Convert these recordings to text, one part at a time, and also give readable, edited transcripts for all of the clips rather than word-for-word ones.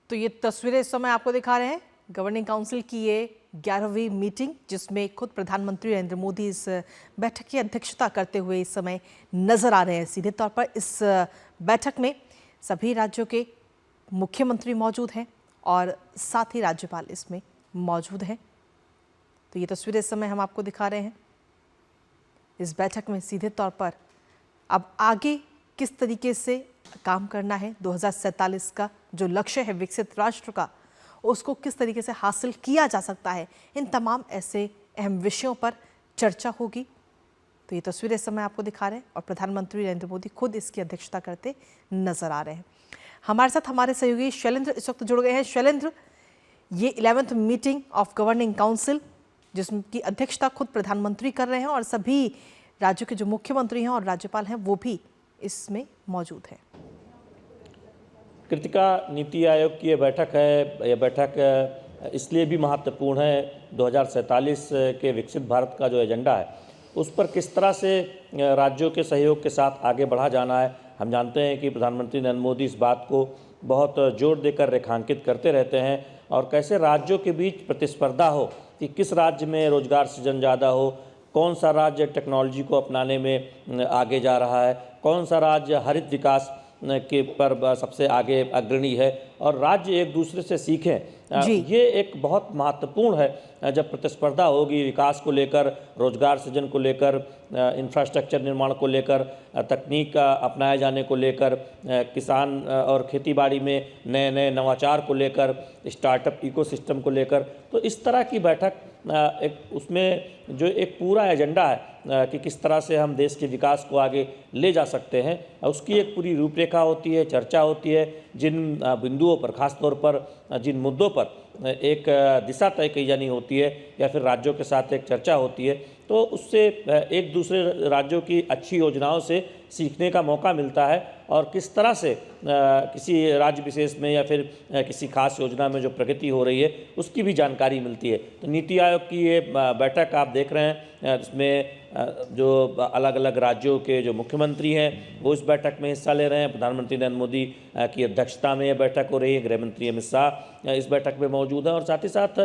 तो ये तस्वीरें इस समय आपको दिखा रहे हैं गवर्निंग काउंसिल की ये 11वीं मीटिंग, जिसमें खुद प्रधानमंत्री नरेंद्र मोदी इस बैठक की अध्यक्षता करते हुए इस समय नजर आ रहे हैं। सीधे तौर पर इस बैठक में सभी राज्यों के मुख्यमंत्री मौजूद हैं और साथ ही राज्यपाल इसमें मौजूद हैं। तो ये तस्वीरें इस समय हम आपको दिखा रहे हैं। इस बैठक में सीधे तौर पर अब आगे किस तरीके से काम करना है, 2047 का जो लक्ष्य है विकसित राष्ट्र का, उसको किस तरीके से हासिल किया जा सकता है, इन तमाम ऐसे अहम विषयों पर चर्चा होगी। तो ये तस्वीरें इस समय आपको दिखा रहे हैं और प्रधानमंत्री नरेंद्र मोदी खुद इसकी अध्यक्षता करते नजर आ रहे हैं। हमारे साथ हमारे सहयोगी शैलेंद्र इस वक्त जुड़ गए हैं। शैलेंद्र, ये 11th meeting of governing council जिसकी अध्यक्षता खुद प्रधानमंत्री कर रहे हैं और सभी राज्यों के जो मुख्यमंत्री हैं और राज्यपाल हैं वो भी इसमें मौजूद है। कृतिका, नीति आयोग की ये बैठक है, ये बैठक इसलिए भी महत्वपूर्ण है 2047 के विकसित भारत का जो एजेंडा है उस पर किस तरह से राज्यों के सहयोग के साथ आगे बढ़ा जाना है। हम जानते हैं कि प्रधानमंत्री नरेंद्र मोदी इस बात को बहुत जोर देकर रेखांकित करते रहते हैं और कैसे राज्यों के बीच प्रतिस्पर्धा हो कि किस राज्य में रोजगार सृजन ज़्यादा हो, कौन सा राज्य टेक्नोलॉजी को अपनाने में आगे जा रहा है, कौन सा राज्य हरित विकास के पर सबसे आगे अग्रणी है और राज्य एक दूसरे से सीखें। ये एक बहुत महत्वपूर्ण है जब प्रतिस्पर्धा होगी विकास को लेकर, रोजगार सृजन को लेकर, इंफ्रास्ट्रक्चर निर्माण को लेकर, तकनीक का अपनाए जाने को लेकर, किसान और खेतीबाड़ी में नए नए नवाचार को लेकर, स्टार्टअप इकोसिस्टम को लेकर। तो इस तरह की बैठक एक उसमें जो एक पूरा एजेंडा है कि किस तरह से हम देश के विकास को आगे ले जा सकते हैं, उसकी एक पूरी रूपरेखा होती है, चर्चा होती है। जिन बिंदुओं पर, खास तौर पर जिन मुद्दों पर एक दिशा तय की जानी होती है या फिर राज्यों के साथ एक चर्चा होती है, तो उससे एक दूसरे राज्यों की अच्छी योजनाओं से सीखने का मौका मिलता है और किस तरह से किसी राज्य विशेष में या फिर किसी खास योजना में जो प्रगति हो रही है उसकी भी जानकारी मिलती है। तो नीति आयोग की ये बैठक आप देख रहे हैं, इसमें जो अलग अलग राज्यों के जो मुख्यमंत्री हैं वो इस बैठक में हिस्सा ले रहे हैं। प्रधानमंत्री नरेंद्र मोदी की अध्यक्षता में यह बैठक हो रही है। गृह मंत्री अमित शाह इस बैठक में मौजूद हैं और साथ ही साथ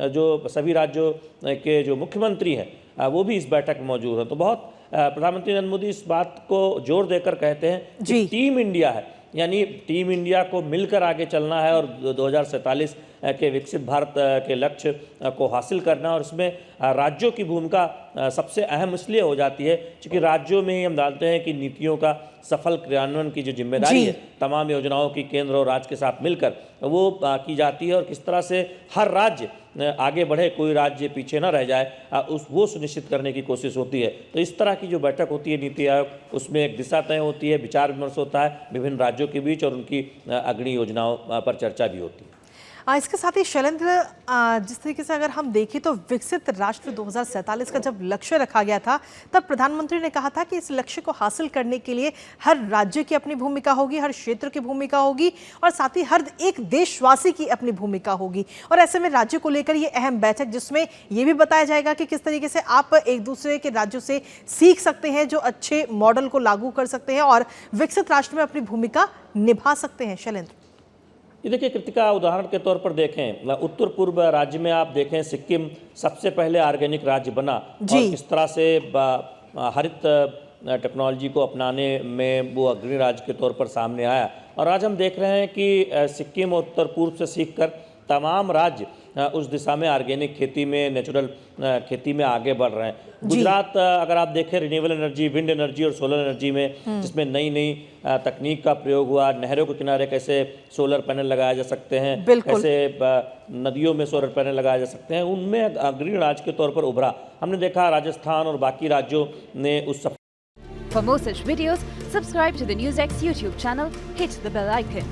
जो सभी राज्यों के जो मुख्यमंत्री हैं वो भी इस बैठक में मौजूद हैं। तो बहुत प्रधानमंत्री नरेंद्र मोदी इस बात को जोर देकर कहते हैं कि टीम इंडिया है, यानी टीम इंडिया को मिलकर आगे चलना है और 2047 के विकसित भारत के लक्ष्य को हासिल करना। और इसमें राज्यों की भूमिका सबसे अहम इसलिए हो जाती है क्योंकि राज्यों में ही हम जानते हैं कि नीतियों का सफल क्रियान्वयन की जो जिम्मेदारी है तमाम योजनाओं की केंद्र और राज्य के साथ मिलकर वो की जाती है और किस तरह से हर राज्य आगे बढ़े, कोई राज्य पीछे न रह जाए, वो सुनिश्चित करने की कोशिश होती है। तो इस तरह की जो बैठक होती है नीति आयोग, उसमें एक दिशा तय होती है, विचार विमर्श होता है विभिन्न राज्यों के बीच और उनकी अग्रणी योजनाओं पर चर्चा भी होती है। इसके साथ ही शैलेंद्र, जिस तरीके से अगर हम देखें तो विकसित राष्ट्र 2047 का जब लक्ष्य रखा गया था तब प्रधानमंत्री ने कहा था कि इस लक्ष्य को हासिल करने के लिए हर राज्य की अपनी भूमिका होगी, हर क्षेत्र की भूमिका होगी और साथ ही हर एक देशवासी की अपनी भूमिका होगी। और ऐसे में राज्य को लेकर ये अहम बैठक जिसमें ये भी बताया जाएगा कि किस तरीके से आप एक दूसरे के राज्यों से सीख सकते हैं, जो अच्छे मॉडल को लागू कर सकते हैं और विकसित राष्ट्र में अपनी भूमिका निभा सकते हैं। शैलेंद्र, ये देखिए कृतिका, उदाहरण के तौर पर देखें, उत्तर पूर्व राज्य में आप देखें सिक्किम सबसे पहले ऑर्गेनिक राज्य बना और किस तरह से हरित टेक्नोलॉजी को अपनाने में वो अग्रणी राज्य के तौर पर सामने आया। और आज हम देख रहे हैं कि सिक्किम और उत्तर पूर्व से सीखकर तमाम राज्य उस दिशा में ऑर्गेनिक खेती में, नेचुरल खेती में आगे बढ़ रहे हैं। गुजरात अगर आप देखें रिन्यूएबल एनर्जी, विंड एनर्जी और सोलर एनर्जी में जिसमें नई नई तकनीक का प्रयोग हुआ, नहरों के किनारे कैसे सोलर पैनल लगाए जा सकते हैं, कैसे नदियों में सोलर पैनल लगाए जा सकते हैं, उनमें अग्रणी राज्य के तौर पर उभरा। हमने देखा राजस्थान और बाकी राज्यों ने उस For more such videos, subscribe to the NewsX YouTube channel, hit the bell icon.